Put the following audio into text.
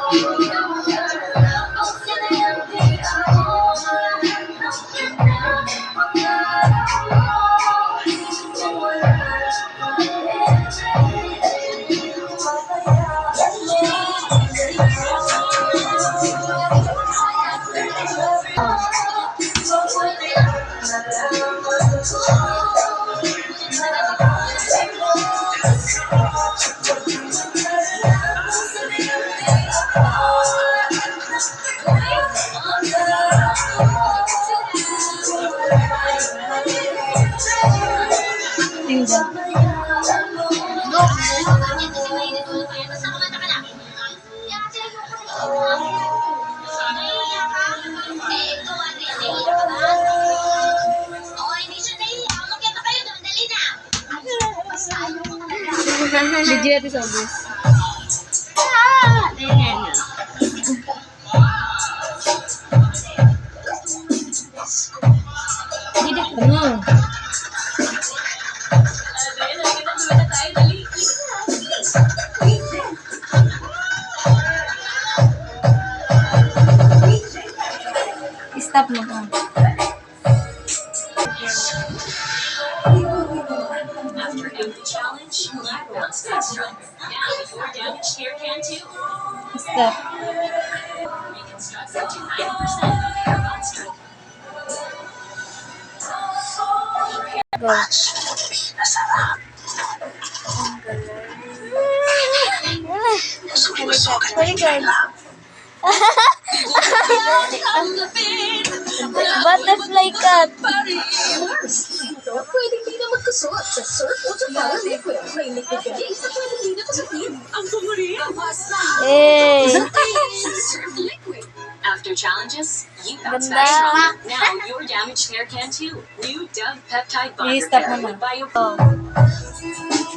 Video natin sa obvious. Ano? Stop mo to. After every challenge, you want extra. Now, your damaged hair can too. Stop. Reconstructs up to 90% of hair construct. Go. Butterfly cut. Pwedeng di na magkasuot sa surf o sa liquid. May liquid ka din. Pwedeng di na kasuot. Ang pumuri. Eh. Surf liquid. After challenges, you bounce Ganda. back stronger. Now your damaged hair can too. New Dove Peptide Bond Stop Repair mo na. with Bio. Oh.